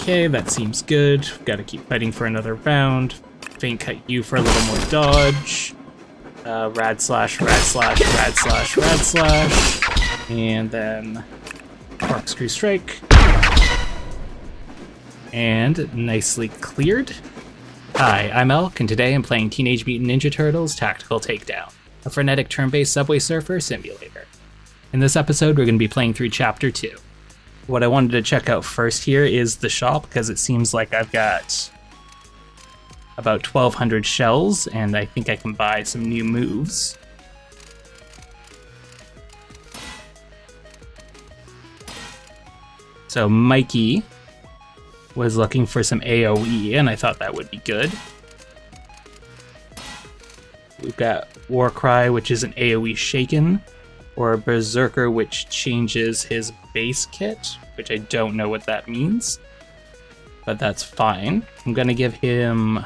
Okay, that seems good. Gotta keep fighting for another round. Faint cut you for a little more dodge. Rad slash, rad slash, rad slash, rad slash. And then corkscrew strike. And nicely cleared. Hi, I'm Alch, and today I'm playing Teenage Mutant Ninja Turtles Tactical Takedown, a frenetic turn-based Subway Surfer simulator. In this episode, we're going to be playing through Chapter 2. What I wanted to check out first here is the shop, because it seems like I've got about 1,200 shells, and I think I can buy some new moves. So Mikey was looking for some AoE, and I thought that would be good. We've got Warcry, which is an AoE Shaken, or Berserker, which changes his base kit, which I don't know what that means, but that's fine. I'm gonna give him...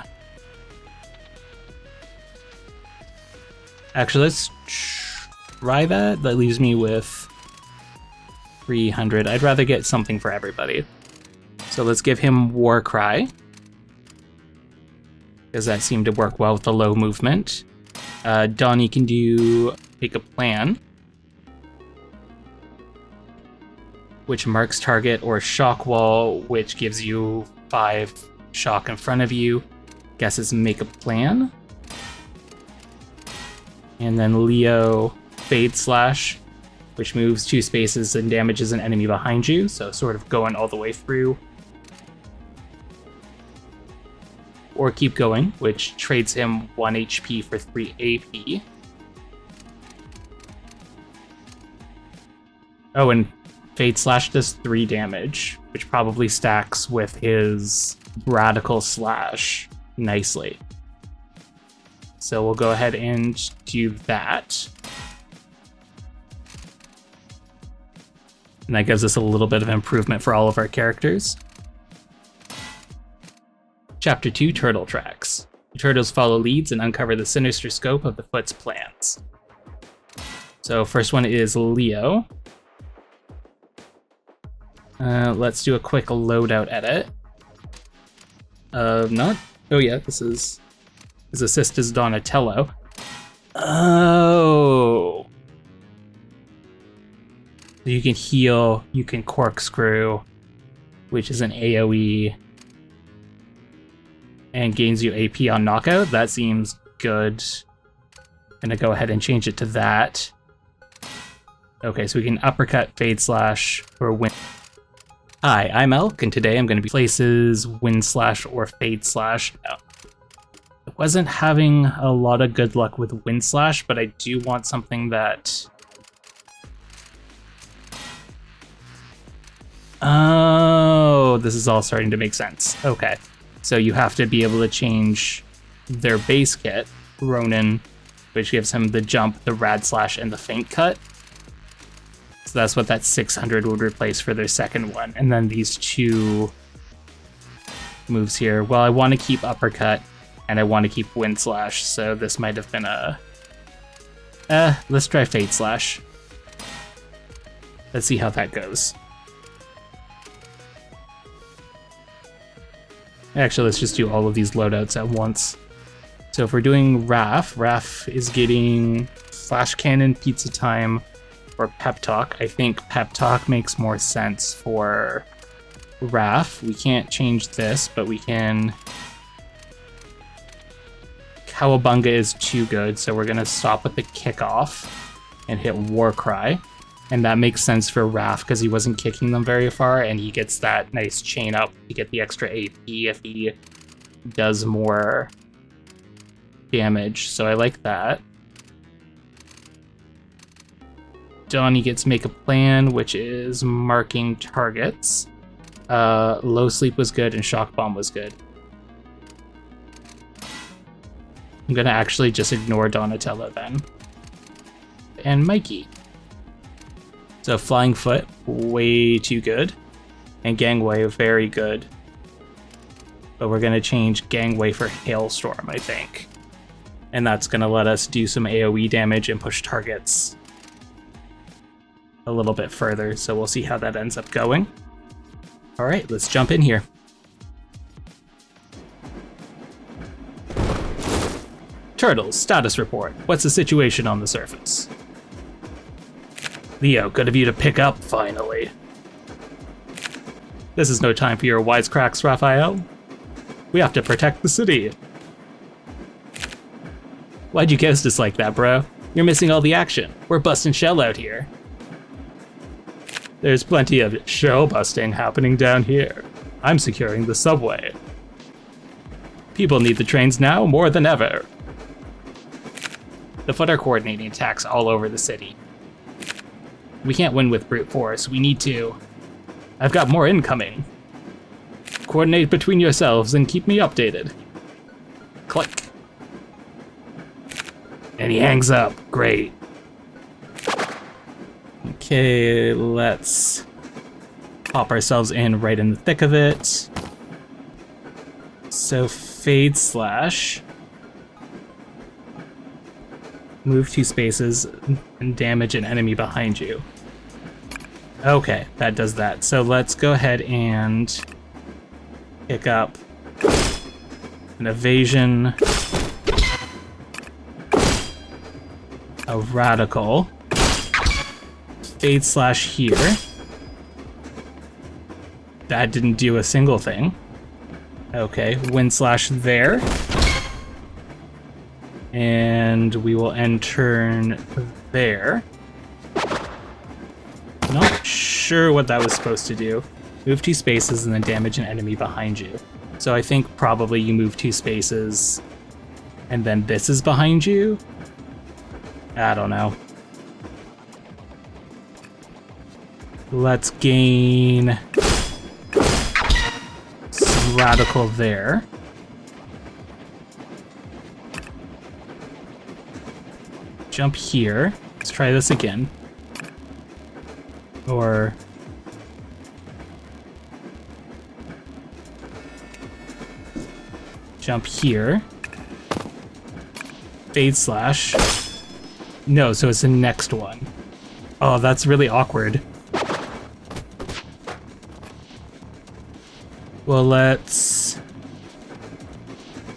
Actually, let's try that. That leaves me with 300. I'd rather get something for everybody. So let's give him Warcry, because that seemed to work well with the low movement. Donnie can do Take a Plan, which marks target, or Shock Wall, which gives you 5 shock in front of you. Guess it's Make a Plan. And then Leo, Fade Slash, which moves 2 spaces and damages an enemy behind you, so sort of going all the way through. Or Keep Going, which trades him 1 HP for 3 AP. Oh, and Fade Slash does 3 damage, which probably stacks with his Radical Slash nicely. So we'll go ahead and do that. And that gives us a little bit of improvement for all of our characters. Chapter 2, Turtle Tracks. The turtles follow leads and uncover the sinister scope of the Foot's plans. So first one is Leo. Let's do a quick loadout edit. Oh yeah, his assist is Donatello. Oh. You can heal, you can corkscrew, which is an AoE, and gains you AP on knockout. That seems good. Gonna go ahead and change it to that. Okay, so we can uppercut, Fade Slash, or Wind. Hi, I'm Alch, and today I'm gonna be places Wind Slash or Fade Slash. I wasn't having a lot of good luck with Wind Slash, but I do want something that... Oh, this is all starting to make sense. Okay. So you have to be able to change their base kit, Ronin, which gives him the jump, the rad slash, and the faint cut. So that's what that 600 would replace for their second one. And then these 2 moves here. Well, I want to keep uppercut, and I want to keep wind slash, so this might have been a... let's try fade slash. Let's see how that goes. Actually, let's just do all of these loadouts at once. So if we're doing Raph is getting Flash Cannon, Pizza Time, or Pep Talk. I think Pep Talk makes more sense for Raph. We can't change this, but we can... Cowabunga is too good, so we're going to stop with the Kickoff and hit Warcry. And that makes sense for Raph because he wasn't kicking them very far, and he gets that nice chain up to get the extra AP if he does more damage. So I like that. Donnie gets Make a Plan, which is marking targets. Low Sleep was good, and Shock Bomb was good. I'm gonna actually just ignore Donatello then. And Mikey. So Flying Foot, way too good. And Gangway, very good. But we're gonna change Gangway for Hailstorm, I think. And that's gonna let us do some AoE damage and push targets a little bit further, so we'll see how that ends up going. Alright, let's jump in here. Turtles, status report. What's the situation on the surface? Leo, good of you to pick up, finally. This is no time for your wisecracks, Raphael. We have to protect the city. Why'd you ghost us like that, bro? You're missing all the action. We're busting shell out here. There's plenty of shell busting happening down here. I'm securing the subway. People need the trains now more than ever. The Foot are coordinating attacks all over the city. We can't win with brute force. We need to. I've got more incoming. Coordinate between yourselves and keep me updated. Click. And he hangs up. Great. Okay, let's pop ourselves in right in the thick of it. So fade slash. Move 2 spaces and damage an enemy behind you. Okay, that does that. So let's go ahead and pick up an evasion, a radical, fade slash here. That didn't do a single thing. Okay, wind slash there. And we will end turn there. Not sure what that was supposed to do. Move 2 spaces and then damage an enemy behind you. So I think probably you move 2 spaces and then this is behind you? I don't know. Let's gain some radical there. Jump here. Let's try this again. Or jump here. Fade slash. No, so it's the next one. Oh, that's really awkward. Well, let's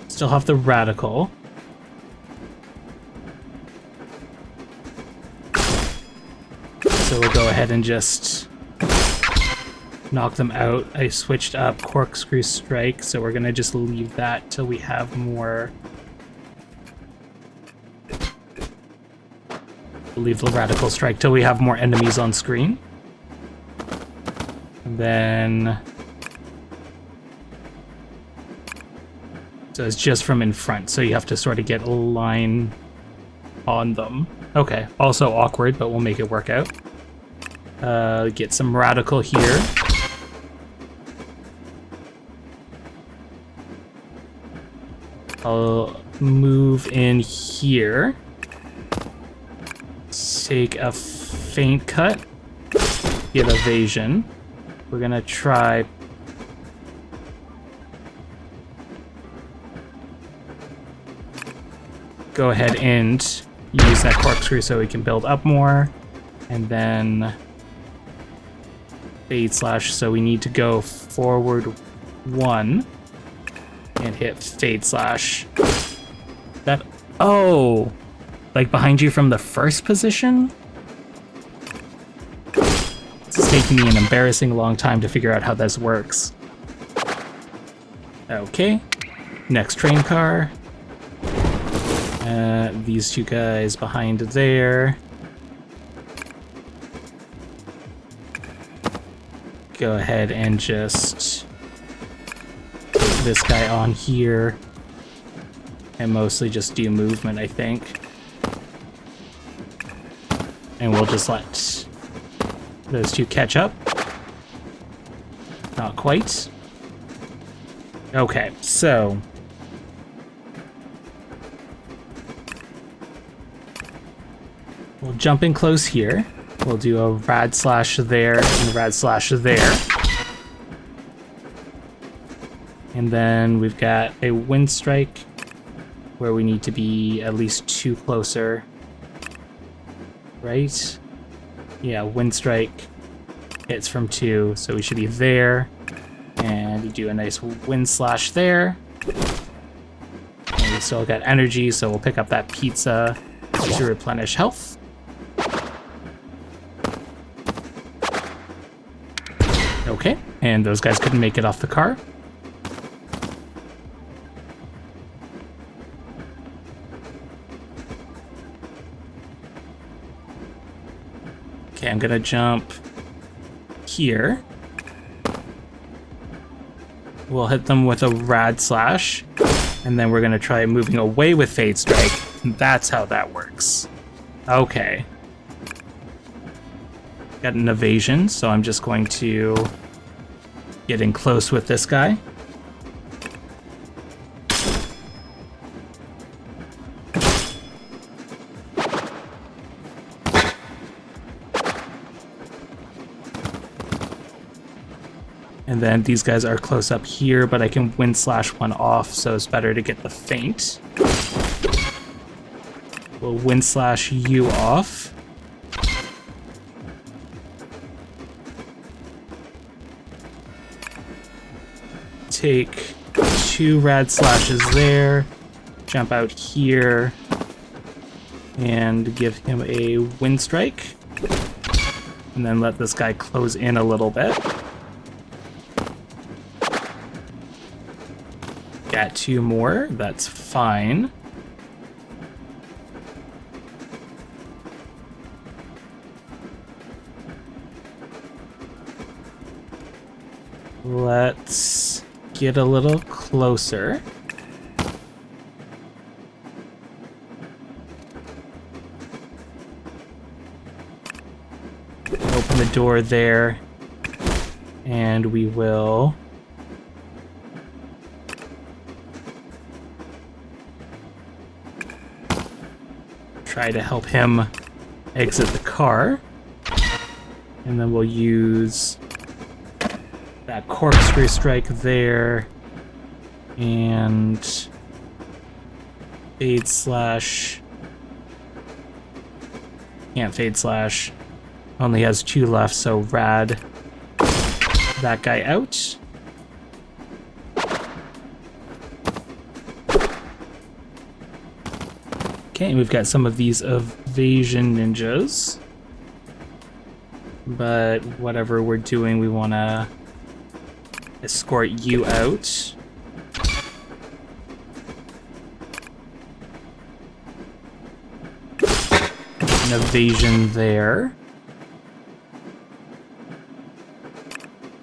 still have the radical. So we'll go ahead and just knock them out. I switched up corkscrew strike, so we're gonna just leave that till we have more. Leave the radical strike till we have more enemies on screen. And then so it's just from in front, so you have to sort of get a line on them. Okay, also awkward, but we'll make it work out. Get some radical here. I'll move in here. Take a feint cut. Get evasion. We're gonna try. Go ahead and use that corkscrew so we can build up more. And then fade slash, so we need to go forward 1 and hit fade slash. That, oh, like behind you from the first position? This is taking me an embarrassing long time to figure out how this works. Okay, next train car. These 2 guys behind there. Go ahead and just put this guy on here and mostly just do movement, I think. And we'll just let those 2 catch up. Not quite. Okay, so we'll jump in close here. We'll do a rad slash there and a rad slash there. And then we've got a wind strike where we need to be at least 2 closer. Right? Yeah, wind strike hits from 2, so we should be there. And you do a nice wind slash there. And we We still got energy, so we'll pick up that pizza to replenish health. Okay, and those guys couldn't make it off the car. Okay, I'm gonna jump here. We'll hit them with a Rad Slash, and then we're gonna try moving away with Fade Strike. And that's how that works. Okay. Got an evasion, so I'm just going to get in close with this guy. And then these guys are close up here, but I can Wind Slash one off, so it's better to get the feint. We'll Wind Slash you off. Take 2 Rad Slashes there, jump out here, and give him a Wind Strike. And then let this guy close in a little bit. Got 2 more, that's fine. Let's get a little closer. Open the door there, and we will try to help him exit the car. And then we'll use that corkscrew strike there, and Fade Slash. Can't Fade Slash. Only has 2 left, so Rad that guy out. Okay, we've got some of these evasion ninjas. But whatever we're doing, we want to escort you out. An evasion there.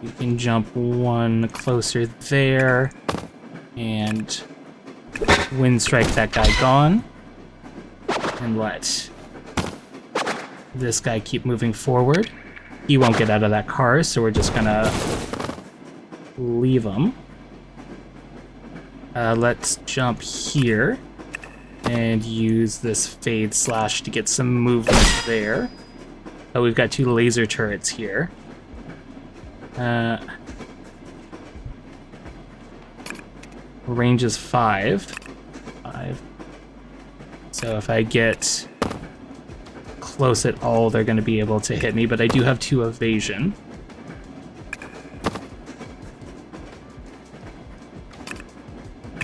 You can jump 1 closer there and Wind Strike that guy gone. And let this guy keep moving forward. He won't get out of that car, so we're just gonna leave him. Let's jump here and use this Fade Slash to get some movement there. Oh, we've got 2 laser turrets here. Range is 5. So if I get close at all, they're going to be able to hit me, but I do have 2 evasion.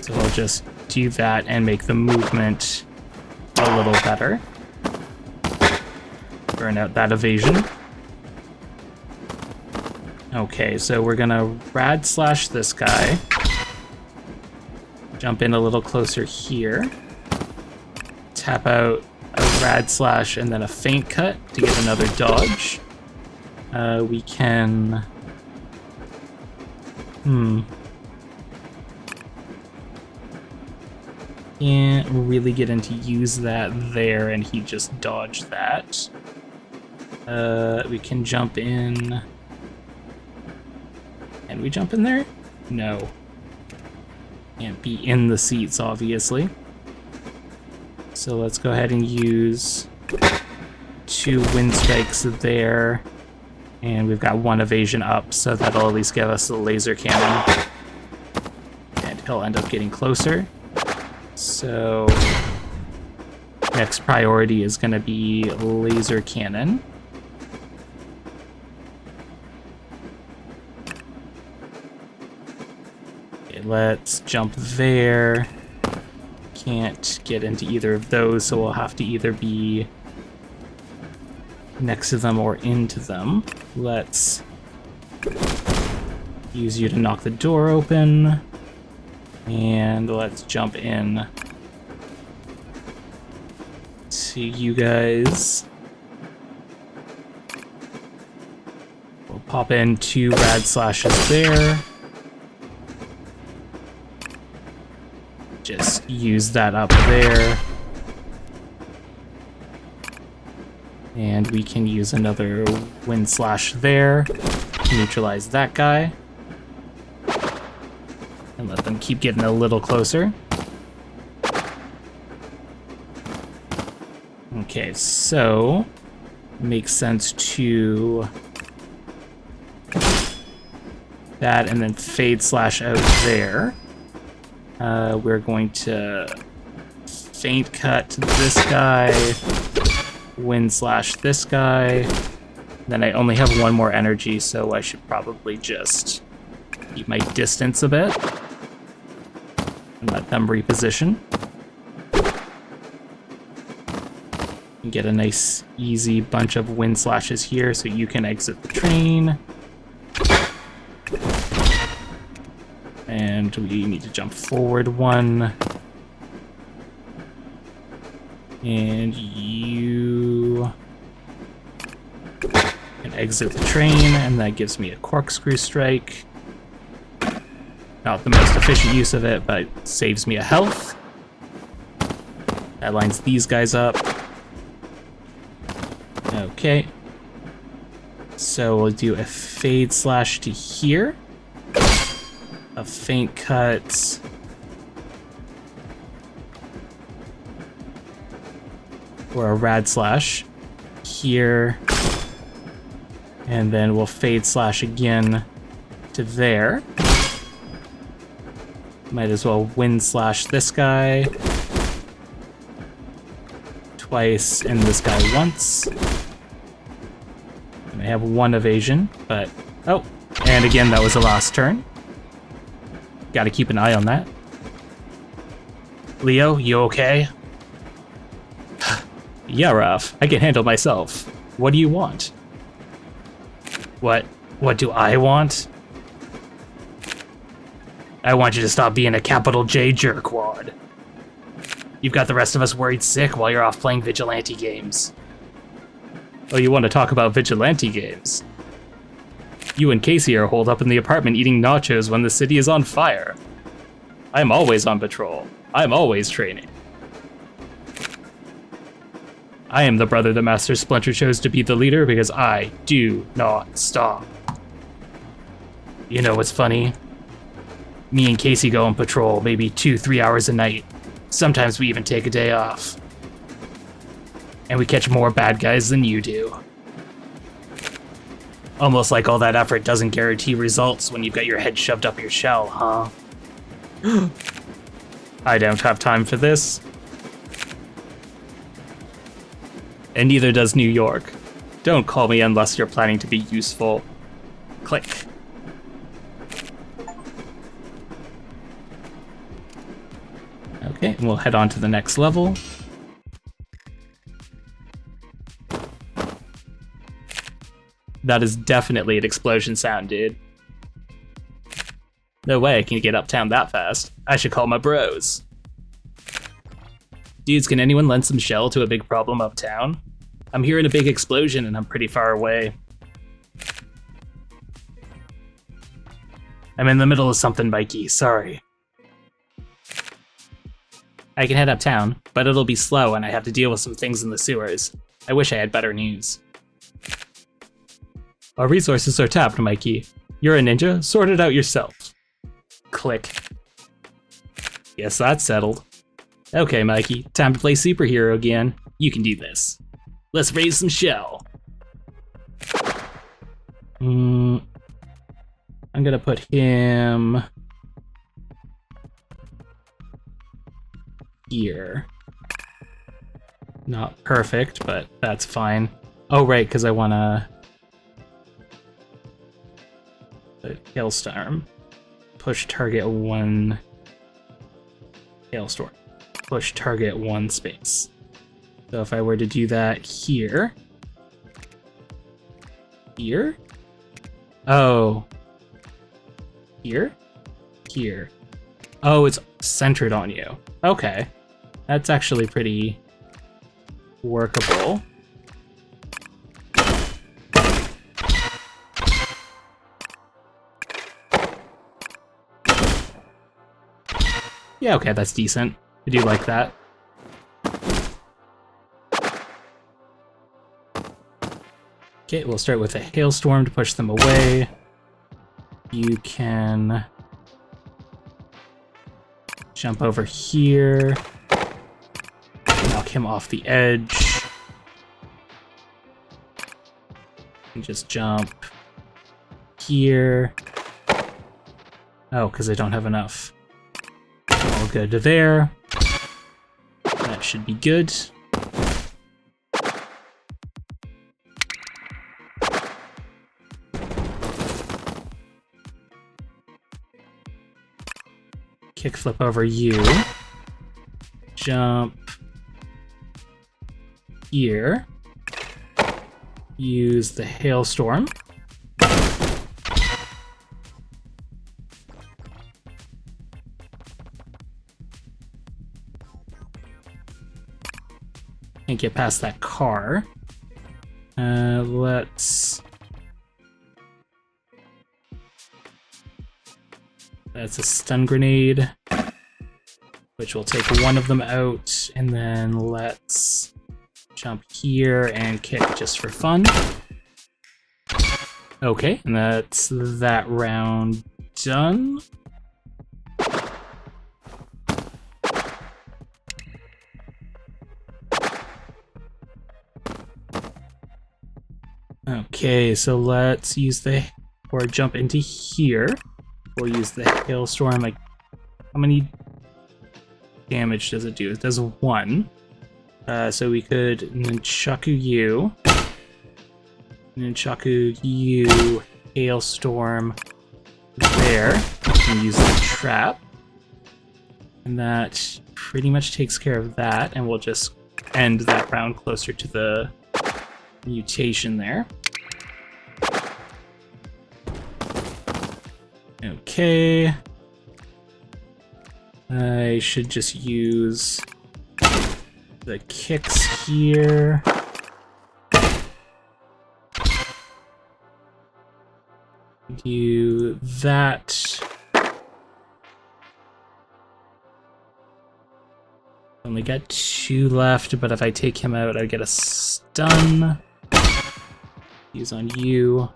So I'll just do that and make the movement a little better. Burn out that evasion. Okay, so we're gonna Rad Slash this guy. Jump in a little closer here. Tap out a Rad Slash and then a Feint Cut to get another dodge. We can... Can't really get him to use that there, and he just dodged that. We can jump in... Can we jump in there? No. Can't be in the seats, obviously. So let's go ahead and use 2 Wind Strikes there. And we've got 1 evasion up, so that'll at least give us the laser cannon. And he'll end up getting closer. So next priority is going to be laser cannon. Okay, let's jump there. can't get into either of those, so we'll have to either be next to them or into them. Let's use you to knock the door open, and let's jump in to you guys. We'll pop in 2 rad slashes there. Just use that up there. And we can use another wind slash there to neutralize that guy. And let them keep getting a little closer. Okay, so makes sense to that and then fade slash out there. We're going to faint cut this guy, wind slash this guy. Then I only have 1 more energy, so I should probably just keep my distance a bit and let them reposition. And get a nice, easy bunch of wind slashes here so you can exit the train. And we need to jump forward 1. And you can exit the train, and that gives me a corkscrew strike. Not the most efficient use of it, but saves me a health. That lines these guys up. Okay. So we'll do a fade slash to here. A faint cut. Or a rad slash here. And then we'll fade slash again to there. Might as well wind slash this guy twice and this guy once. And I have 1 evasion, but oh, and again that was the last turn. Gotta keep an eye on that. Leo, you okay? Yeah, Raph, I can handle myself. What do you want? What do I want? I want you to stop being a capital J jerkwad. You've got the rest of us worried sick while you're off playing vigilante games. Oh, you want to talk about vigilante games? You and Casey are holed up in the apartment eating nachos when the city is on fire. I'm always on patrol. I'm always training. I am the brother the Master Splinter chose to be the leader because I do not stop. You know what's funny? Me and Casey go on patrol maybe 2-3 hours a night. Sometimes we even take a day off. And we catch more bad guys than you do. Almost like all that effort doesn't guarantee results when you've got your head shoved up your shell, huh? I don't have time for this. And neither does New York. Don't call me unless you're planning to be useful. Click. Okay, and we'll head on to the next level. That is definitely an explosion sound, dude. No way I can get uptown that fast. I should call my bros. Dudes, can anyone lend some shell to a big problem uptown? I'm hearing a big explosion and I'm pretty far away. I'm in the middle of something, Mikey, sorry. I can head uptown, but it'll be slow and I have to deal with some things in the sewers. I wish I had better news. Our resources are tapped, Mikey. You're a ninja, sort it out yourself. Click. Yes, that's settled. Okay, Mikey, time to play superhero again. You can do this. Let's raise some shell. I'm gonna put him here. Not perfect, but that's fine. Oh, right, because I wanna Hailstorm. Push target 1 Hailstorm. push target 1 space. So if I were to do that here. Here? Oh. Here? Here. Oh, it's centered on you. Okay. That's actually pretty workable. Yeah, okay, that's decent. I do like that. Okay, we'll start with a hailstorm to push them away. You can jump over here, knock him off the edge, and just jump here. Oh, because I don't have enough. All good to there. That should be good. Kickflip over you. Jump here. Use the hailstorm. Can't get past that car. That's a stun grenade, which will take one of them out, and then let's jump here and kick just for fun. Okay, and that's that round done. Okay, so let's use or jump into here. We'll use the hailstorm. Like, how many damage does it do? It does 1. So we could nunchaku you, hailstorm there. You can use the trap. And that pretty much takes care of that, and we'll just end that round closer to the mutation there. Okay. I should just use the kicks here. Do that. Only got 2 left, but if I take him out, I get a stun. Use on you.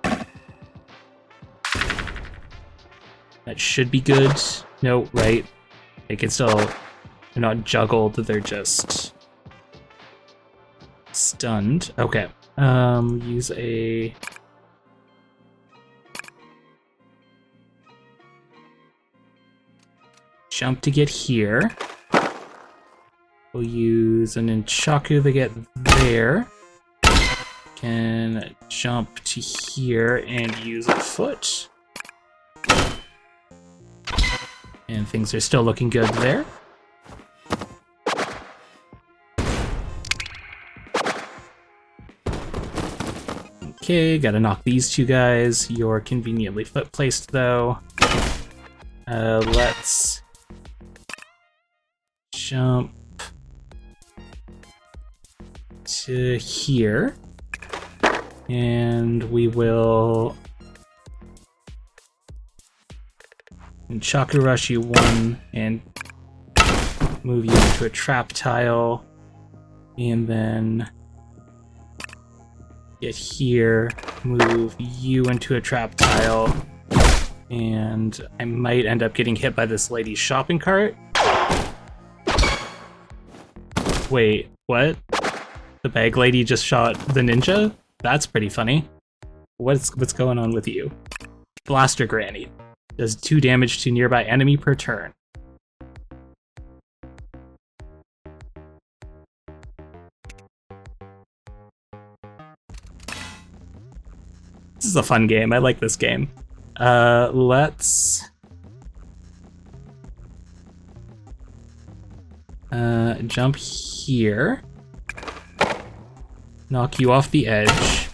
That should be good. No, right. They can still... They're not juggled, they're just... stunned. Okay. Use a... jump to get here. We'll use an nunchaku to get there. Can jump to here and use a foot. And things are still looking good there. Okay, gotta knock these 2 guys. You're conveniently placed though. Let's jump to here. And we will nunchaku rush you 1 and move you into a trap tile, and then get here, move you into a trap tile, and I might end up getting hit by this lady's shopping cart. Wait, what? The bag lady just shot the ninja? That's pretty funny. What's going on with you? Blaster Granny. Does 2 damage to nearby enemy per turn. This is a fun game. I like this game. Let's Jump here. Knock you off the edge.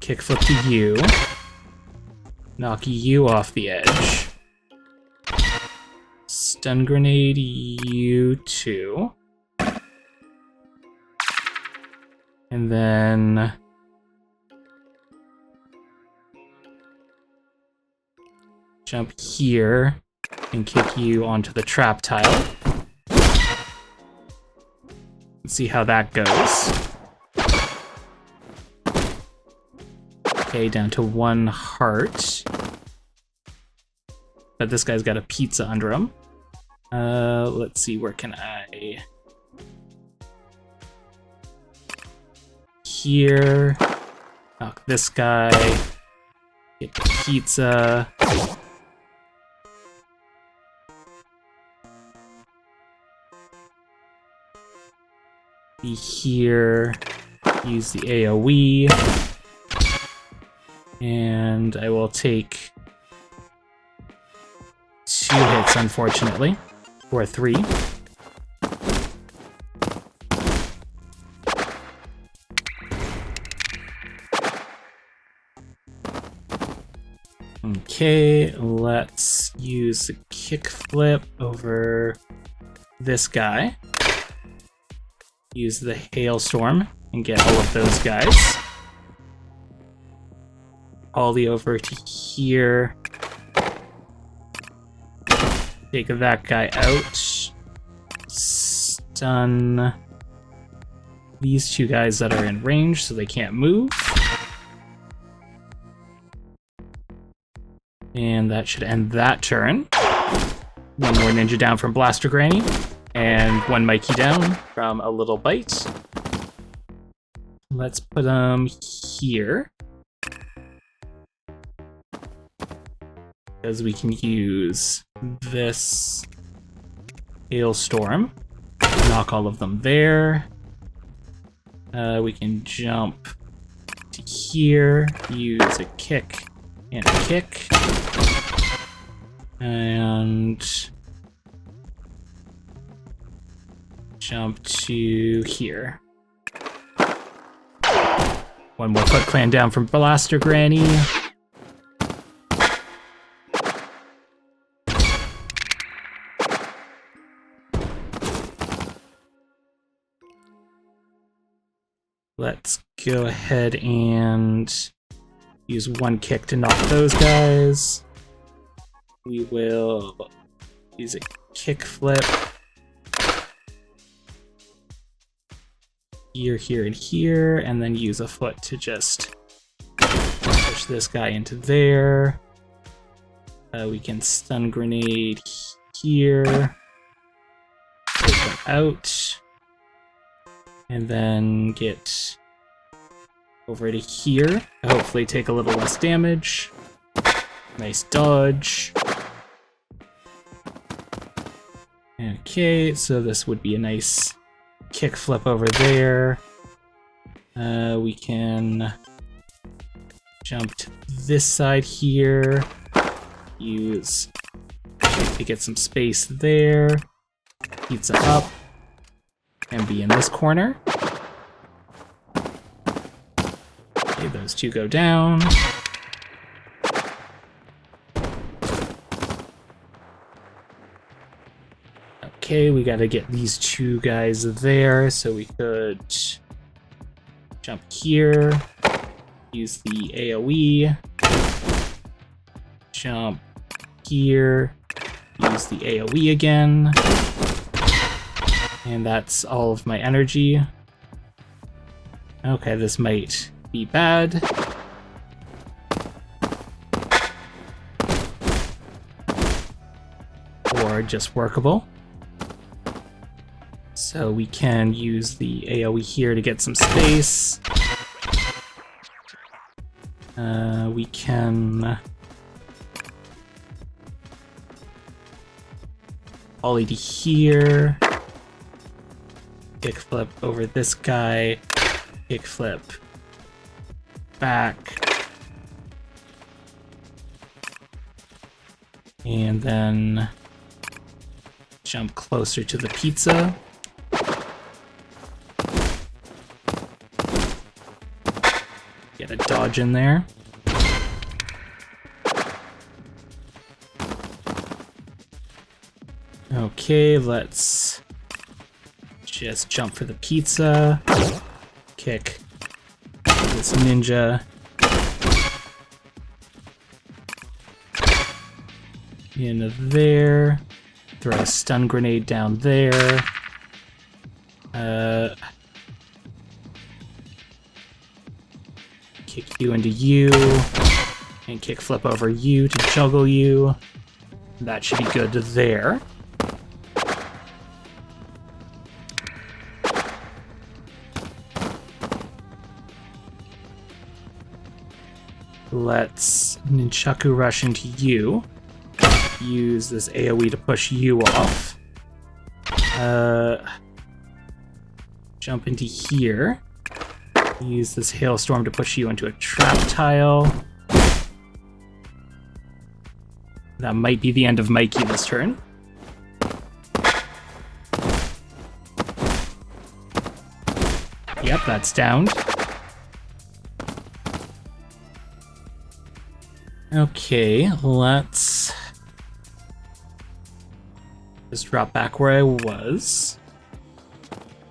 Kickflip to you. Knock you off the edge. Stun grenade you too. And then jump here and kick you onto the trap tile. Let's see how that goes. Okay, down to 1 heart. But this guy's got a pizza under him. Let's see, where can I... Here. Knock this guy. Get the pizza. Be here. Use the AoE. And I will take 2 hits, unfortunately. Or 3. Okay, let's use a kickflip over this guy. Use the hailstorm and get all of those guys. Ollie over to here. Take that guy out. Stun these 2 guys that are in range so they can't move. And that should end that turn. 1 more ninja down from Blaster Granny. And 1 Mikey down from a little bite. Let's put them here. Because we can use this hailstorm. Knock all of them there. We can jump to here. Use a kick and a kick. And jump to here. 1 more Foot Clan down from Blaster Granny. Let's go ahead and use 1 kick to knock those guys. We will use a kick flip. Here, here, and here, and then use a foot to just push this guy into there. We can stun grenade here. Take them out. And then get over to here. Hopefully take a little less damage. Nice dodge. Okay, so this would be a nice kick flip over there. We can jump to this side here. Use to get some space there. Pizza up. And be in this corner. Okay, those 2 go down. Okay, we gotta get these 2 guys there, so we could jump here, use the AoE, jump here, use the AoE again. And that's all of my energy. Okay, this might be bad. Or just workable. So we can use the AoE here to get some space. We can ollie to here. Kickflip over this guy. Kickflip back. And then jump closer to the pizza. a dodge in there. Okay, let's just jump for the pizza. Kick this ninja. In there. Throw a stun grenade down there. Kick you into you. And kick flip over you to juggle you. That should be good there. Let's Nunchaku rush into you. Use this AoE to push you off. Jump into here. Use this hailstorm to push you into a trap tile. That might be the end of Mikey this turn. Yep, that's downed. Okay, let's just drop back where I was.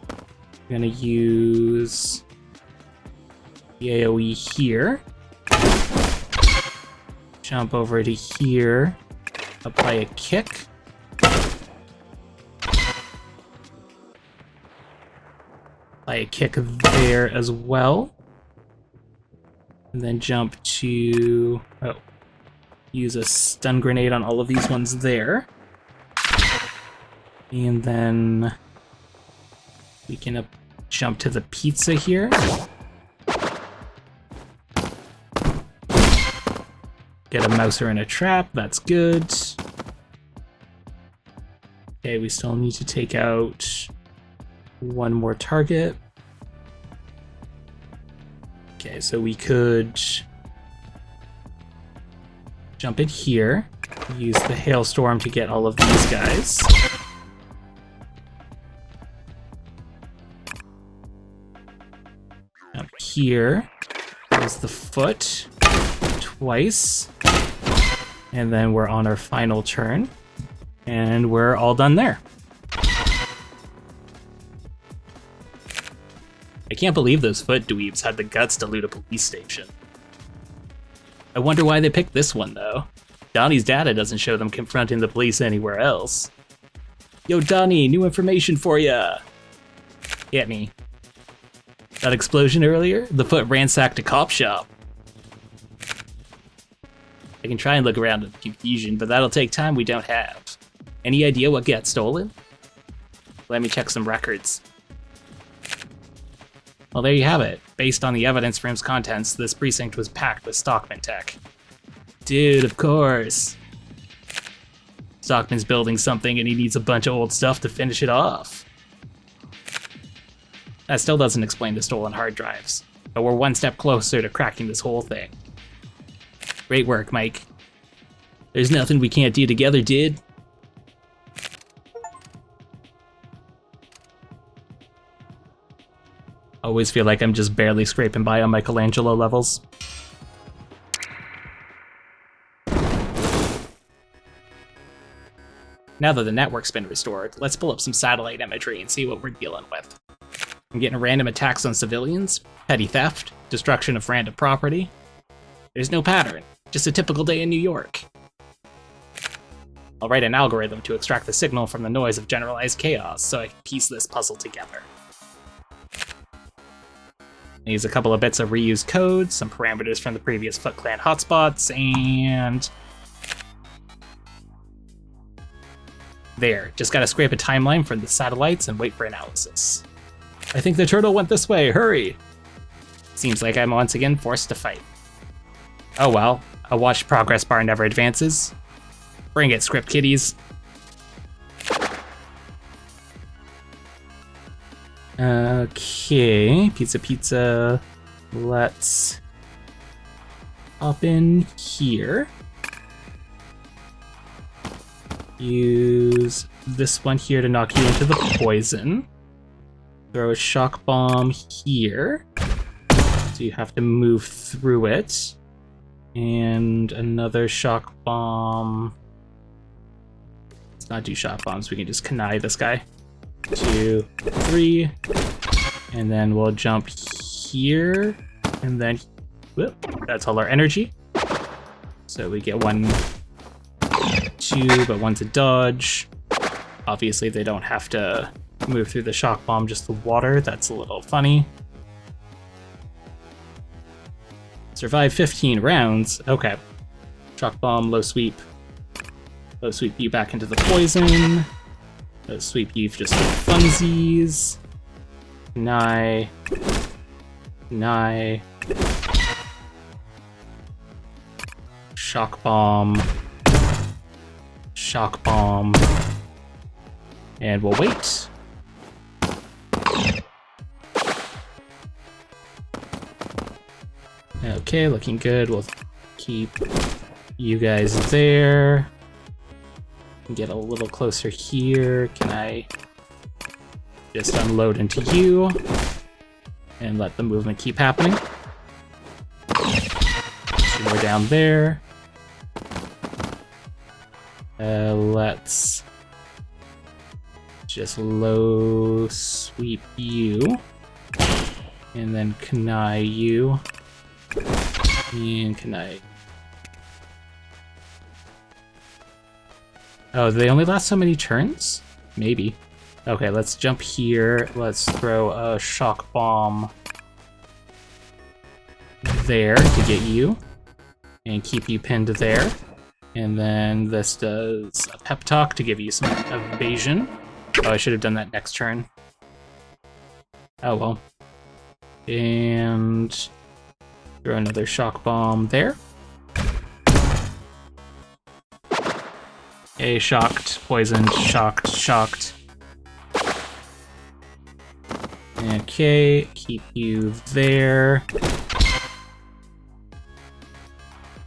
I'm gonna use the AoE here. Jump over to here. Apply a kick. Apply a kick there as well. And then jump to... oh. Use a stun grenade on all of these ones there. And then we can jump to the pizza here. Get a mouser in a trap, that's good. Okay, we still need to take out one more target. Okay, so we could jump in here, use the hailstorm to get all of these guys. Up here is the foot twice, and then we're on our final turn, and we're all done there. I can't believe those foot dweebs had the guts to loot a police station. I wonder why they picked this one, though. Donnie's data doesn't show them confronting the police anywhere else. Yo, Donnie, new information for ya! Hit me. That explosion earlier? The foot ransacked a cop shop. I can try and look around in confusion, but that'll take time we don't have. Any idea what got stolen? Let me check some records. Well, there you have it. Based on the evidence room's contents, this precinct was packed with Stockman tech. Dude, of course. Stockman's building something and he needs a bunch of old stuff to finish it off. That still doesn't explain the stolen hard drives, but we're one step closer to cracking this whole thing. Great work, Mike. There's nothing we can't do together, dude. I always feel like I'm just barely scraping by on Michelangelo levels. Now that the network's been restored, let's pull up some satellite imagery and see what we're dealing with. I'm getting random attacks on civilians, petty theft, destruction of random property. There's no pattern, just a typical day in New York. I'll write an algorithm to extract the signal from the noise of generalized chaos so I can piece this puzzle together. I use a couple of bits of reused code, some parameters from the previous Foot Clan hotspots, and... there, just gotta scrape a timeline from the satellites and wait for analysis. I think the turtle went this way, hurry! Seems like I'm once again forced to fight. Oh well, a watch progress bar never advances. Bring it, script kiddies. Okay, pizza. Let's hop in here. Use this one here to knock you into the poison. Throw a shock bomb here. So you have to move through it. And another shock bomb. Let's not do shock bombs, we can just kunai this guy. 2, 3. And then we'll jump here. And then, whoop, that's all our energy. So we get 1, 2, but one's a dodge. Obviously they don't have to move through the shock bomb, just the water. That's a little funny. Survive 15 rounds. Okay. Shock bomb, low sweep. Low sweep you back into the poison. Low sweep you just for funsies. Kunai. Kunai. Shock bomb. Shock bomb. And we'll wait. Okay, looking good. We'll keep you guys there. Get a little closer here. Can I just unload into you and let the movement keep happening? 2 more down there. Let's just low sweep you and then kunai you. And kunai. Oh, do they only last so many turns? Maybe. Okay, let's jump here. Let's throw a shock bomb there to get you and keep you pinned there. And then this does a pep talk to give you some evasion. Oh, I should have done that next turn. Oh well. And throw another shock bomb there. Okay, shocked, poisoned, shocked, shocked. Okay, keep you there.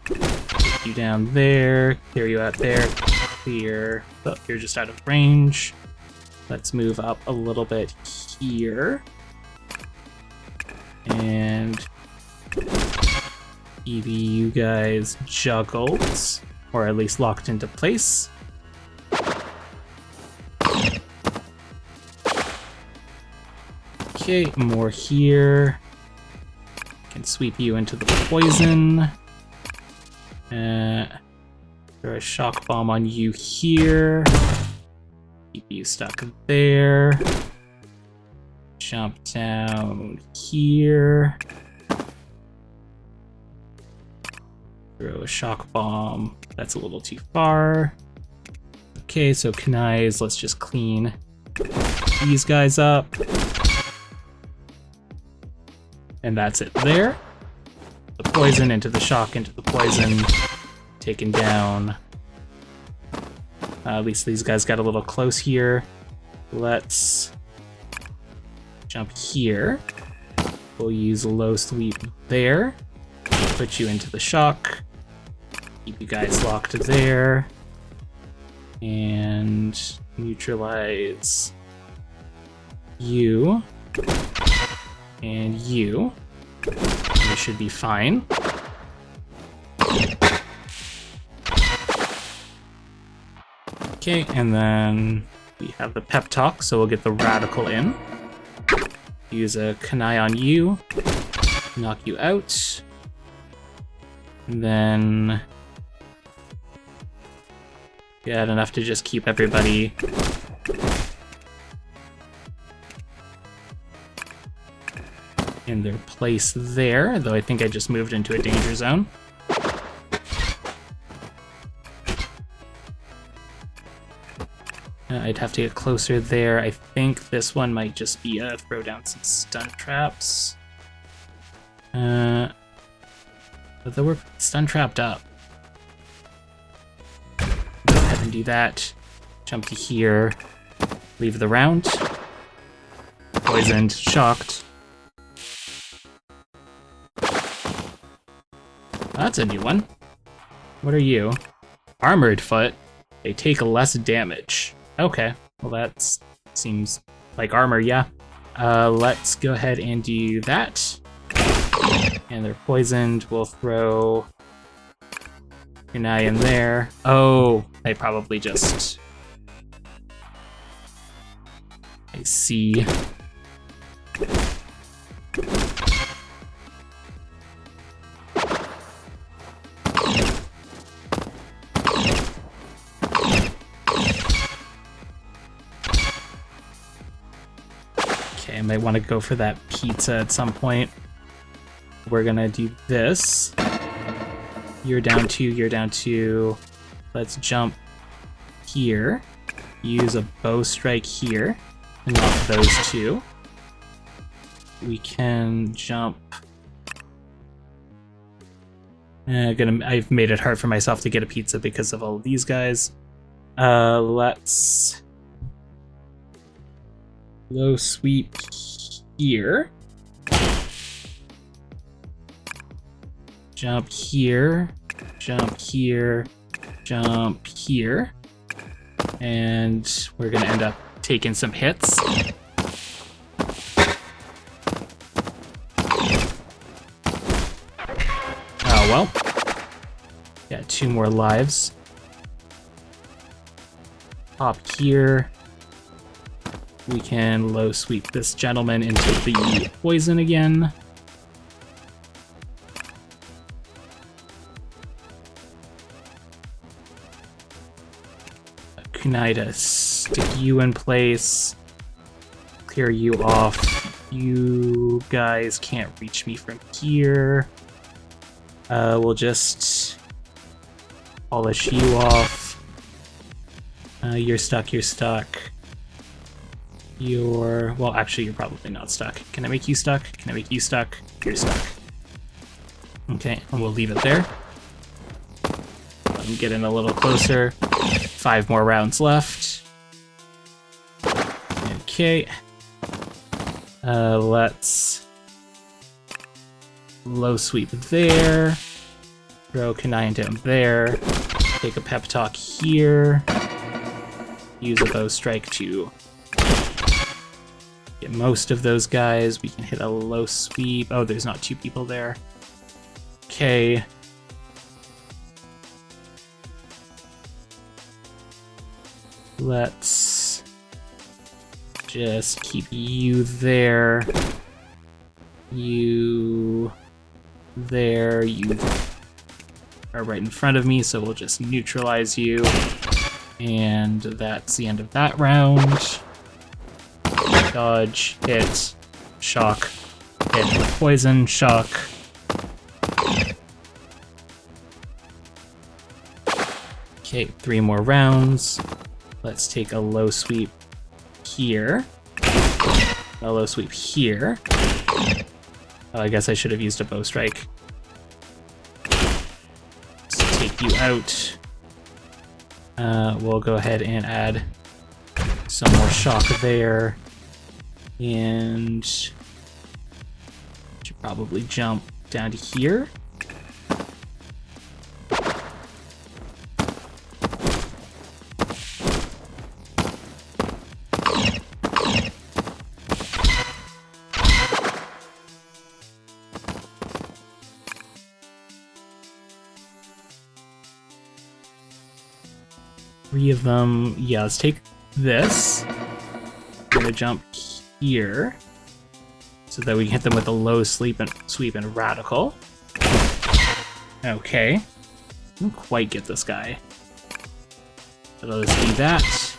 Keep you down there, clear you out there, clear. Oh, you're just out of range. Let's move up a little bit here. And keep you guys juggled, or at least locked into place. Okay, more here. Can sweep you into the poison. Throw a shock bomb on you here. Keep you stuck there. Jump down here. Throw a shock bomb. That's a little too far. Okay, so kunais, let's just clean these guys up. And that's it there. The poison into the shock, into the poison. Taken down. At least these guys got a little close here. Let's jump here. We'll use low sweep there. Put you into the shock. Keep you guys locked there. And neutralize you. And you. You should be fine. Okay, and then we have the pep talk, so we'll get the radical in. Use a kunai on you. Knock you out. And then get enough to just keep everybody in their place there, though I think I just moved into a danger zone. I'd have to get closer there. I think this one might just be a throw down some stun traps. But though we're stun trapped up. Go ahead and do that. Jump to here. Leave the round. Poisoned, shocked. That's a new one. What are you? Armored foot. They take less damage. Okay, well that seems like armor, yeah. Let's go ahead and do that. And they're poisoned. We'll throw Kunai in there. Oh, I probably just... I see. Okay, I might want to go for that pizza at some point. We're gonna do this. You're down 2, you're down 2. Let's jump here. Use a bow strike here. And knock those 2. We can jump. I've made it hard for myself to get a pizza because of all of these guys. Let's low sweep here. Jump here, jump here, jump here. And we're gonna end up taking some hits. Oh well. Got 2 more lives. Hop here. We can low sweep this gentleman into the poison again. Kunai to stick you in place. Clear you off. You guys can't reach me from here. We'll just polish you off. You're stuck, you're stuck. Well, actually, you're probably not stuck. Can I make you stuck? Can I make you stuck? You're stuck. Okay, and we'll leave it there. Let me get in a little closer. 5 more rounds left. Okay. Let's low sweep there. Throw Kunai down there. Take a pep talk here. Use a bow strike to get most of those guys. We can hit a low sweep. Oh, there's not 2 people there. Okay. Let's just keep you there. You there. You are right in front of me, so we'll just neutralize you. And that's the end of that round. Dodge, hit, shock, hit, poison, shock. Okay, 3 more rounds. Let's take a low sweep here. A low sweep here. Oh, I guess I should have used a bow strike. Let's take you out. We'll go ahead and add some more shock there. And should probably jump down to here. Three of them. Yeah, let's take this. I'm gonna jump here so that we can hit them with a low sweep and radical. Okay. Didn't quite get this guy. But let's do that.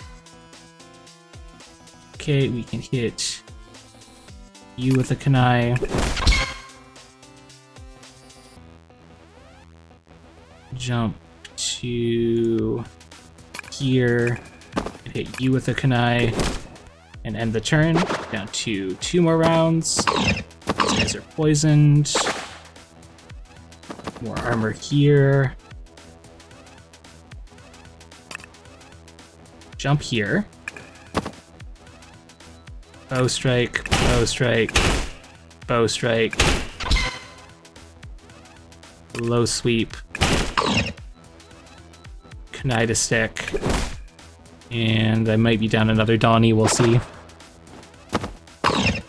Okay, we can hit you with a Kunai. Jump to here, and hit you with a Kunai, and end the turn. Down to 2 more rounds. These guys are poisoned. More armor here. Jump here. Bow strike, bow strike, bow strike. Low sweep. Kunai to stick. And I might be down another Donnie, we'll see.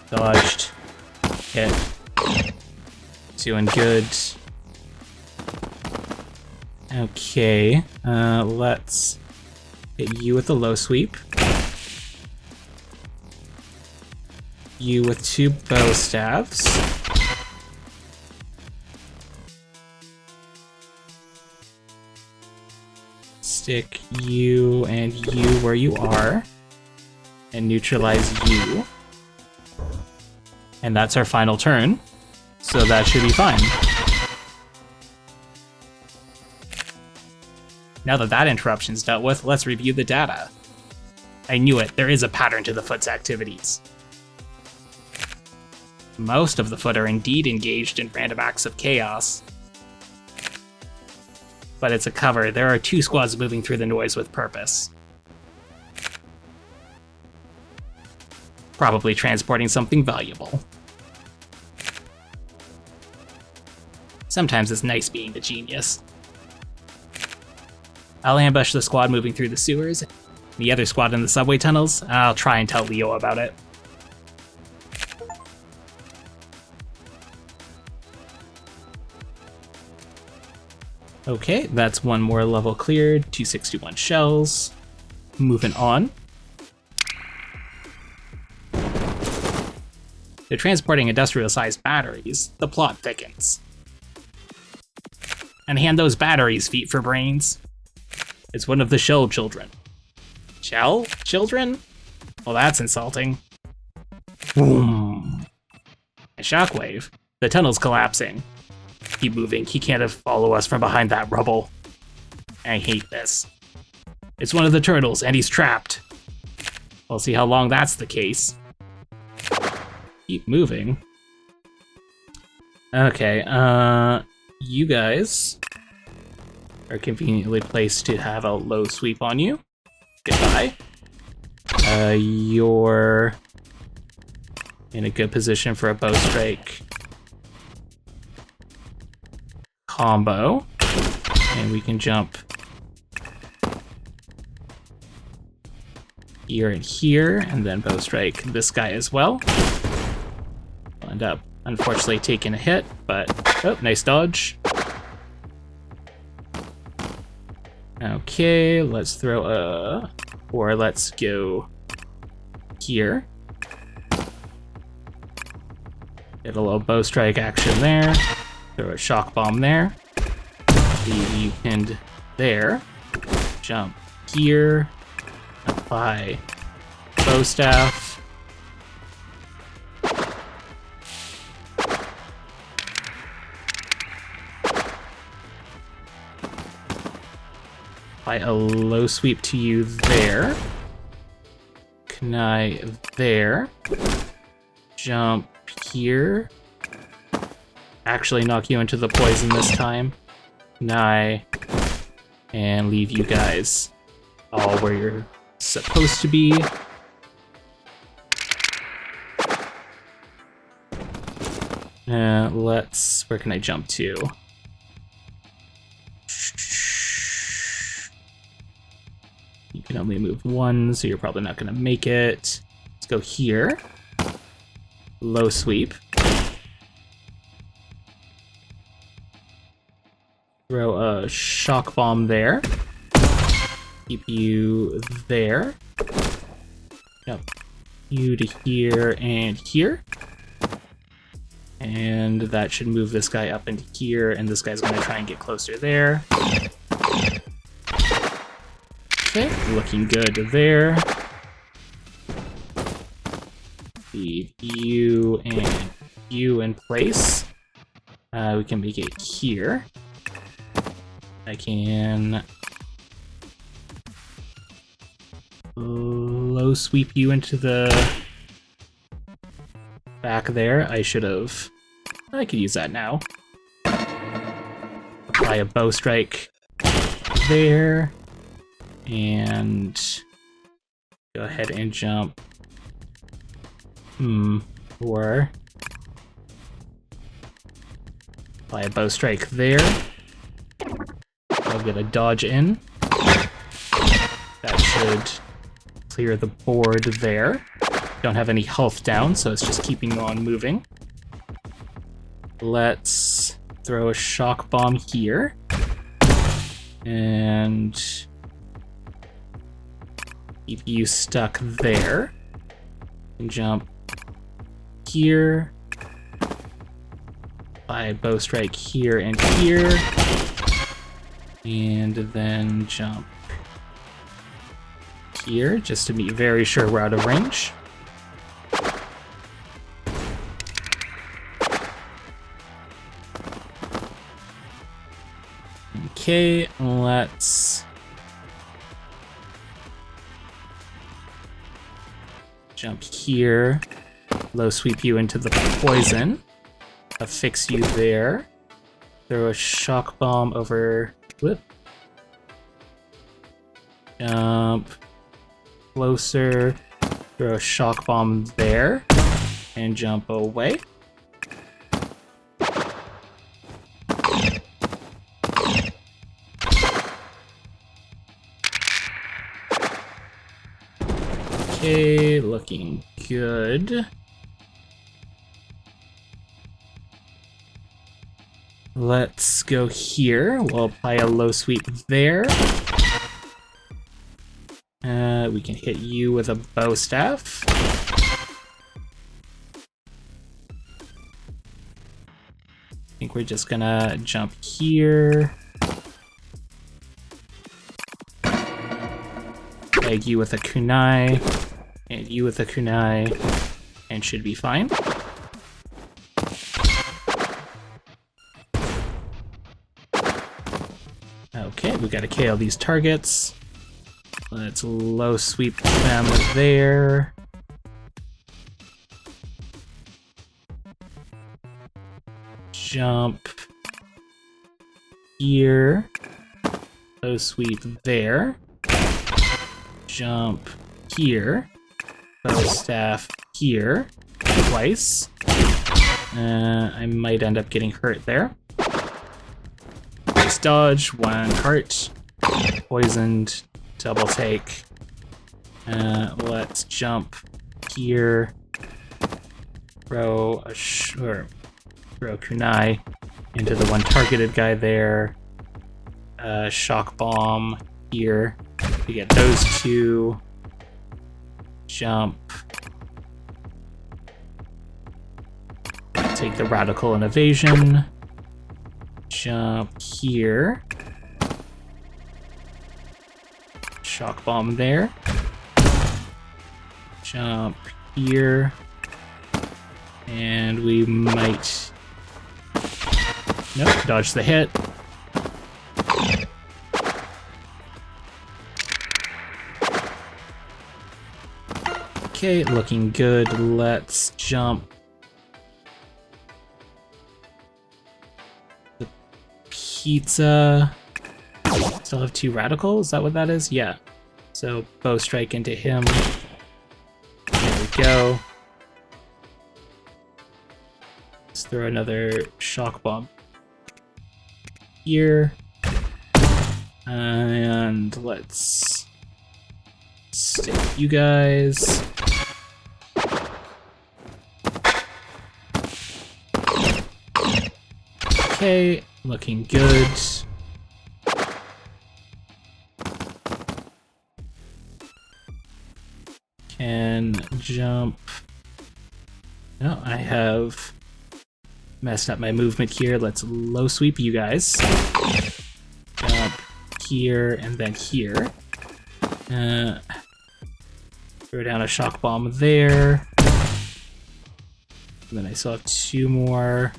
Dodged. Hit. Doing good. Okay, let's hit you with the low sweep. You with 2 bow staves. Stick you and you where you are. And neutralize you. And that's our final turn. So that should be fine. Now that that interruption's dealt with, let's review the data. I knew it, there is a pattern to the Foot's activities. Most of the Foot are indeed engaged in random acts of chaos. But it's a cover, there are 2 squads moving through the noise with purpose. Probably transporting something valuable. Sometimes it's nice being the genius. I'll ambush the squad moving through the sewers. The other squad in the subway tunnels, I'll try and tell Leo about it. Okay, that's 1 more level cleared, 261 shells. Moving on. They're transporting industrial-sized batteries. The plot thickens. And hand those batteries, feet for brains. It's one of the shell children. Shell children? Well, that's insulting. Boom. A shockwave. The tunnel's collapsing. Keep moving, he can't follow us from behind that rubble. I hate this. It's one of the turtles, and he's trapped. We'll see how long that's the case. Keep moving. Okay, you guys are conveniently placed to have a low sweep on you. Goodbye. You're in a good position for a bow strike combo, and we can jump here and here, and then bow strike this guy as well. We'll end up, unfortunately, taking a hit, but oh, nice dodge. Okay, let's throw a, or let's go here. Get a little bow strike action there. Throw a shock bomb there. Leave you pinned there. Jump here. Apply bow staff. Apply a low sweep to you there. Knife there. Jump here. Actually knock you into the poison this time. Nye. And leave you guys all where you're supposed to be. Where can I jump to? You can only move 1, so you're probably not gonna make it. Let's go here. Low sweep. Throw a shock bomb there. Keep you there. Jump you to here and here. And that should move this guy up into here, and this guy's gonna try and get closer there. Okay, looking good there. Leave you and you in place. We can make it here. I can low sweep you into the back there. I could use that now. Apply a bow strike there. And go ahead and jump. Or apply a bow strike there. I'll get a dodge in. That should clear the board there. Don't have any health down, so it's just keeping on moving. Let's throw a shock bomb here. And keep you stuck there. And jump here. Apply bow strike here and here. And then jump here, just to be very sure we're out of range. Okay, let's jump here, low sweep you into the poison, affix you there, throw a shock bomb over, whoop, jump closer, throw a shock bomb there, and jump away. Okay, looking good. Let's go here. We'll apply a low sweep there. We can hit you with a bow staff. I think we're just gonna jump here. Egg you with a kunai, and you with a kunai, and should be fine. Okay, we gotta KO these targets. Let's low sweep them there. Jump here. Low sweep there. Jump here. Bow staff here. Twice. I might end up getting hurt there. Nice dodge. 1 heart. Poisoned. Double take. Let's jump here. Throw a throw kunai into the one targeted guy there. Shock bomb here to get those 2. Jump. Take the radical and evasion. Jump here. Shock bomb there. Jump here. And we might... Nope, dodge the hit. Okay, looking good. Let's jump. The pizza. Still have 2 radicals? Is that what that is? Yeah. So bow strike into him. There we go. Let's throw another shock bomb here. And let's stick you guys. Okay, looking good. Can jump. No, I have messed up my movement here. Let's low sweep you guys. Jump here and then here. Throw down a shock bomb there. And then I still have 2 more.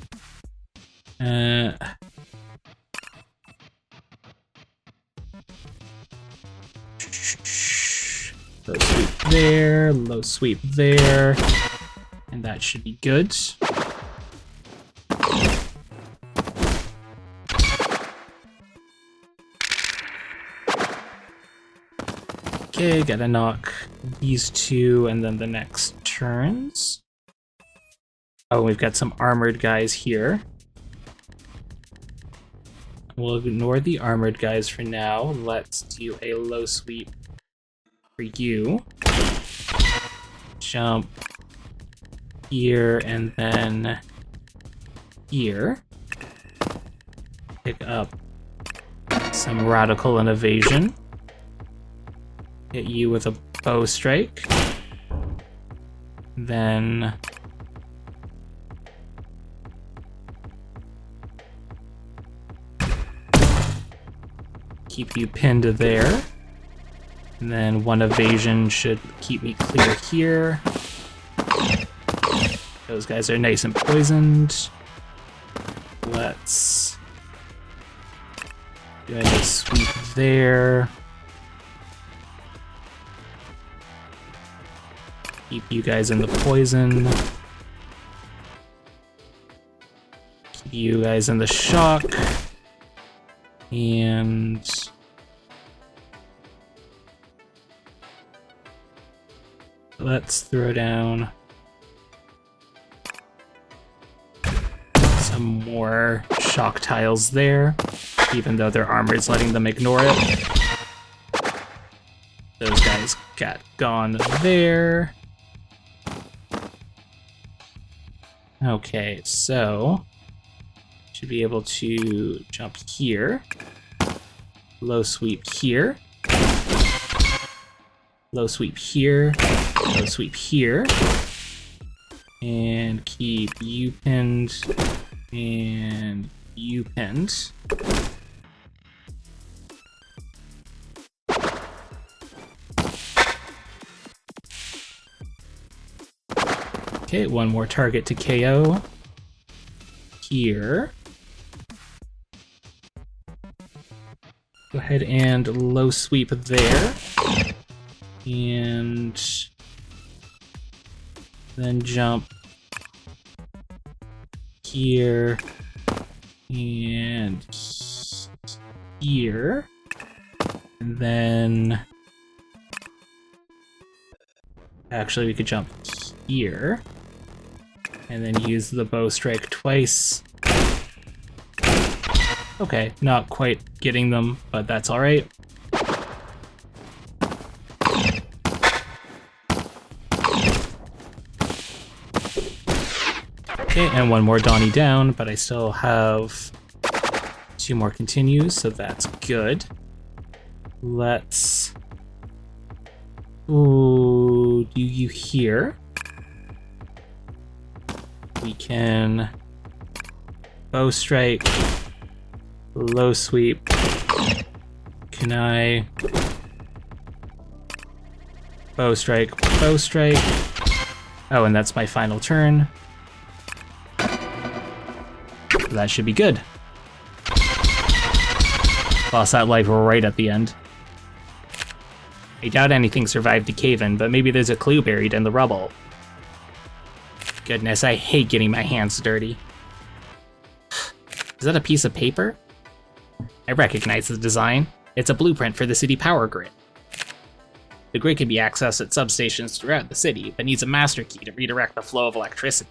Low sweep there, low sweep there, and that should be good. Okay, gotta knock these 2 and then the next turns. Oh, we've got some armored guys here. We'll ignore the armored guys for now. Let's do a low sweep for you. Jump here and then here. Pick up some radical and evasion. Hit you with a bow strike. Then keep you pinned there. And then 1 evasion should keep me clear here. Those guys are nice and poisoned. Let's do a nice sweep there. Keep you guys in the poison. Keep you guys in the shock. And let's throw down some more shock tiles there, even though their armor is letting them ignore it. Those guys got gone there. Okay, so should be able to jump here. Low sweep here. Low sweep here. Low sweep here. And keep you pinned. And you pinned. Okay, 1 more target to KO. Here. Go ahead and low sweep there. And then jump here and here. And then actually we could jump here. And then use the bow strike twice. Okay, not quite getting them, but that's alright. Okay, and 1 more Donnie down, but I still have 2 more continues, so that's good. Let's do you here. We can bow strike, low sweep. Can I bow strike, bow strike? Oh, and that's my final turn. That should be good. Lost that life right at the end. I doubt anything survived the cave-in, but maybe there's a clue buried in the rubble. Goodness, I hate getting my hands dirty. Is that a piece of paper? I recognize the design. It's a blueprint for the city power grid. The grid can be accessed at substations throughout the city, but needs a master key to redirect the flow of electricity.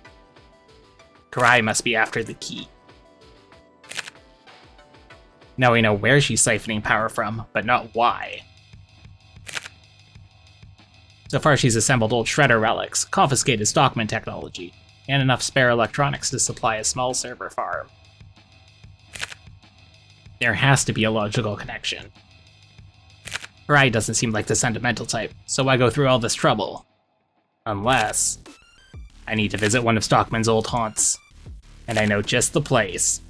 Karai must be after the key. Now we know where she's siphoning power from, but not why. So far she's assembled old shredder relics, confiscated Stockman technology, and enough spare electronics to supply a small server farm. There has to be a logical connection. Karai doesn't seem like the sentimental type, so why go through all this trouble? Unless I need to visit one of Stockman's old haunts, and I know just the place.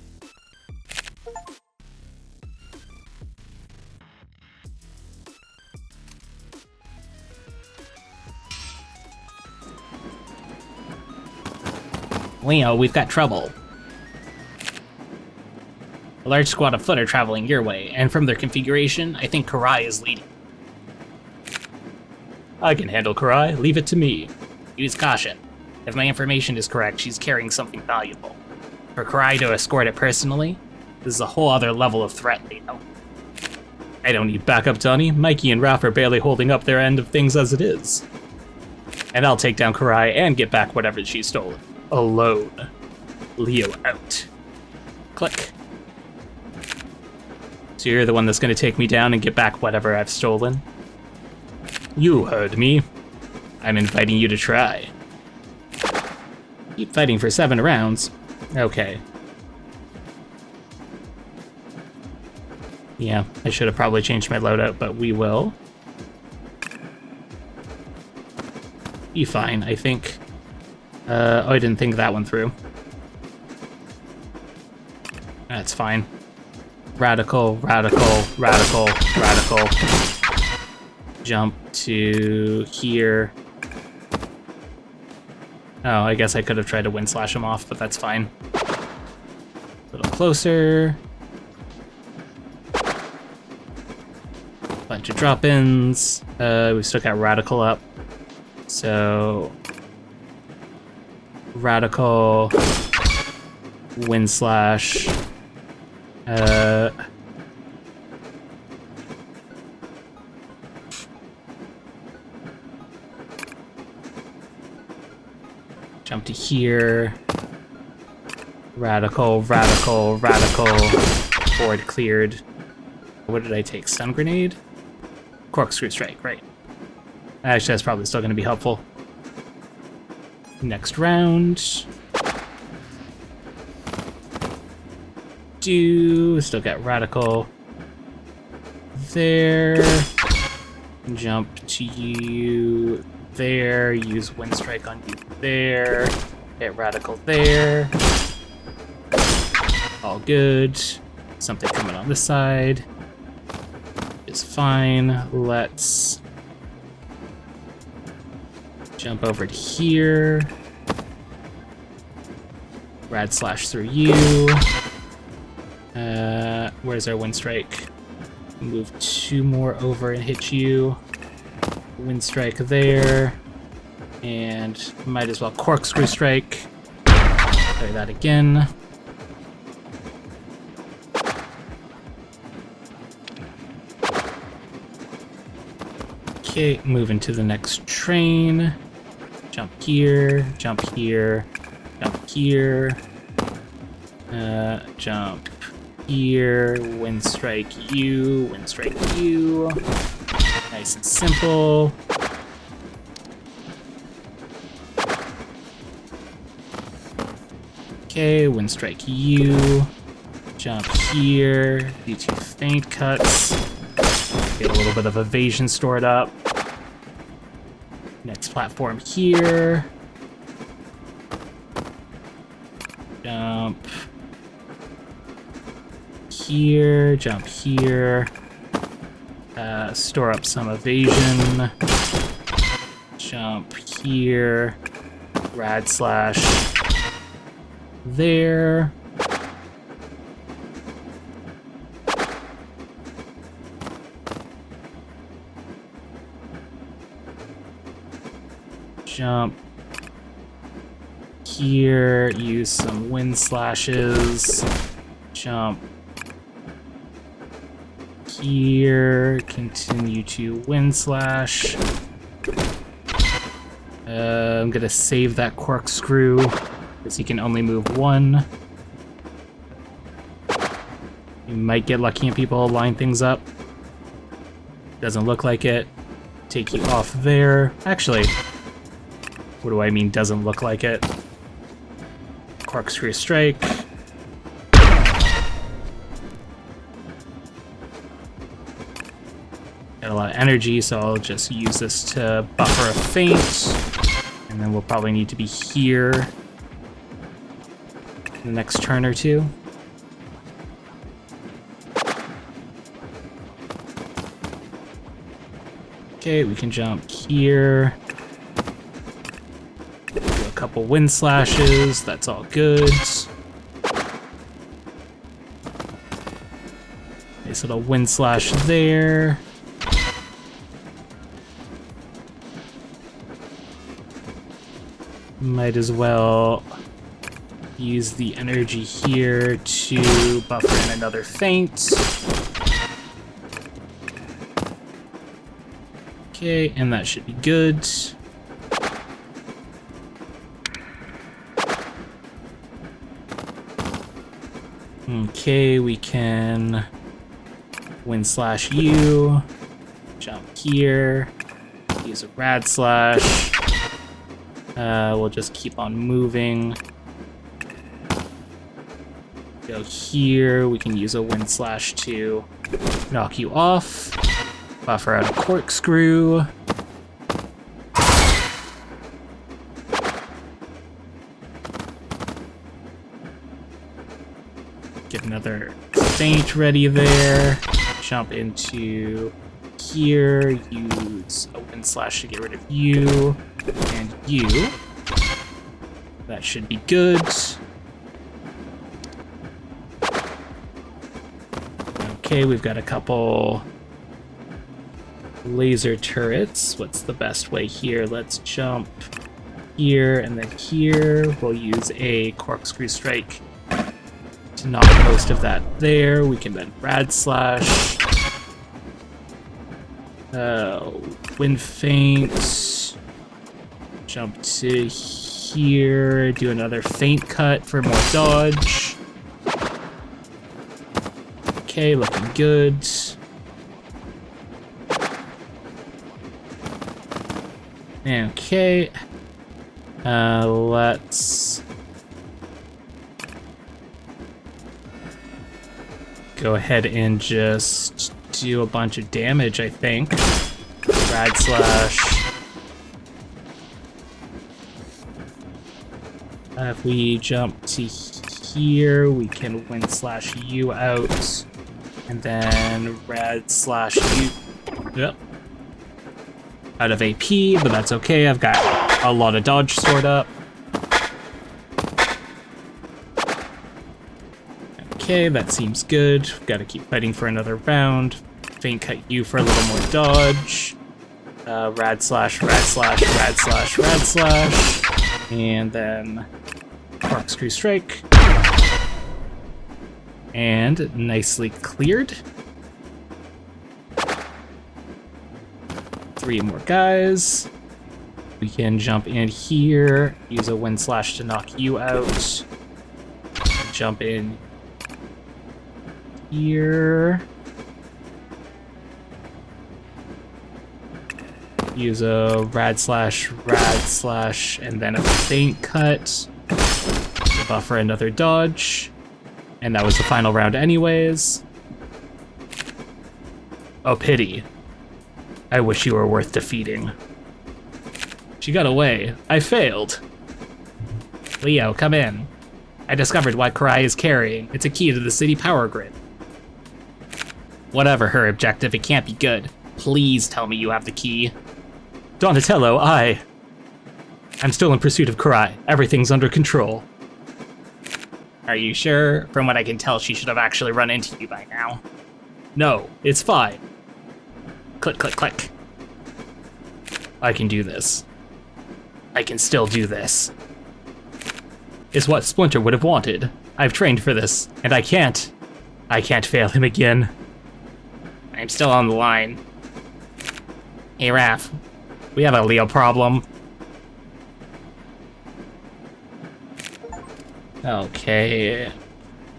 Leo, we've got trouble. A large squad of foot are traveling your way, and from their configuration, I think Karai is leading. I can handle Karai, leave it to me. Use caution. If my information is correct, she's carrying something valuable. For Karai to escort it personally, this is a whole other level of threat, Leo. I don't need backup, Donnie. Mikey and Raph are barely holding up their end of things as it is. And I'll take down Karai and get back whatever she's stolen. Alone. Leo out. Click. So you're the one that's gonna take me down and get back whatever I've stolen? You heard me. I'm inviting you to try. Keep fighting for 7 rounds. Okay. Yeah, I should have probably changed my loadout, but we will. Be fine, I think. Oh, I didn't think that one through. That's fine. Radical, radical, radical, radical. Jump to here. Oh, I guess I could have tried to wind slash him off, but that's fine. A little closer. Bunch of drop-ins. We still got radical up. So radical, wind slash. Jump to here. Radical, radical, radical. Board cleared. What did I take? Stun grenade? Corkscrew strike, right. Actually, that's probably still going to be helpful. Next round. Still got radical. There. Jump to you. There. Use wind strike on you. There. Hit radical there. All good. Something coming on this side. Is fine. Let's jump over to here. Rad slash through you. Where's our wind strike? Move 2 more over and hit you. Wind strike there. And might as well corkscrew strike. Play that again. Okay, moving to the next train. Jump here, jump here, jump here. Jump here, wind strike you, wind strike you. Nice and simple. Okay, wind strike you. Jump here, do 2 feint cuts. Get a little bit of evasion stored up. Next platform here. Jump here, jump here. Store up some evasion. Jump here. Rad slash there. Jump here, use some wind slashes. Jump here, continue to wind slash. I'm gonna save that corkscrew because he can only move 1. You might get lucky and people line things up. Doesn't look like it. Take you off there. Actually, what do I mean doesn't look like it? Corkscrew strike. Got a lot of energy, so I'll just use this to buffer a feint. And then we'll probably need to be here the next turn or 2. Okay, we can jump here. Do a couple wind slashes, that's all good. Nice little wind slash there. Might as well use the energy here to buffer in another feint. Okay, and that should be good. Okay, we can wind slash you, jump here, use a rad slash. We'll just keep on moving. Go here, we can use a wind slash to knock you off, buffer out a corkscrew. Get another feint ready there. Jump into here, use a wind slash to get rid of you, and you. That should be good. Okay, we've got a couple laser turrets. What's the best way here? Let's jump here and then here. We'll use a corkscrew strike to knock most of that there. We can then rad slash. Wind feint. Jump to here. Do another feint cut for more dodge. Okay, looking good. Okay. Let's go ahead and just do a bunch of damage, I think. Rad slash. If we jump to here, we can wind slash you out. And then rad slash you. Yep. Out of AP, but that's okay. I've got a lot of dodge stored up. Okay, that seems good. Gotta keep fighting for another round. Feint cut you for a little more dodge. Rad slash, rad slash, rad slash, rad slash. And then corkscrew strike. And nicely cleared. 3 more guys. We can jump in here, use a wind slash to knock you out. Jump in here. Use a rad slash, and then a feint cut to buffer another dodge. And that was the final round anyways. Oh, pity. I wish you were worth defeating. She got away. I failed. Leo, come in. I discovered what Karai is carrying. It's a key to the city power grid. Whatever her objective, it can't be good. Please tell me you have the key. Donatello, I'm still in pursuit of Karai. Everything's under control. Are you sure? From what I can tell, she should have actually run into you by now. No, it's fine. Click, click, click. I can do this. I can still do this. It's what Splinter would have wanted. I've trained for this, and I can't fail him again. I'm still on the line. Hey, Raph. We have a Leo problem. Okay.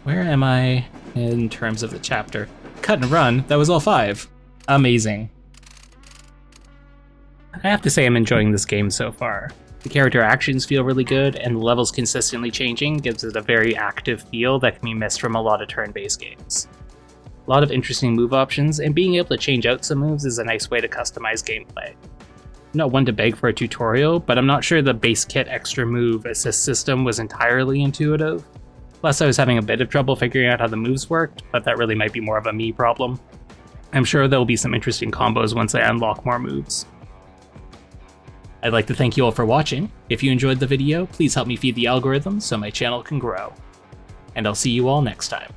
Where am I in terms of the chapter? Cut and run, that was all 5. Amazing. I have to say I'm enjoying this game so far. The character actions feel really good, and the levels consistently changing gives it a very active feel that can be missed from a lot of turn-based games. A lot of interesting move options, and being able to change out some moves is a nice way to customize gameplay. I'm not one to beg for a tutorial, but I'm not sure the base kit extra move assist system was entirely intuitive. Plus I was having a bit of trouble figuring out how the moves worked, but that really might be more of a me problem. I'm sure there'll be some interesting combos once I unlock more moves. I'd like to thank you all for watching. If you enjoyed the video, please help me feed the algorithm so my channel can grow. And I'll see you all next time.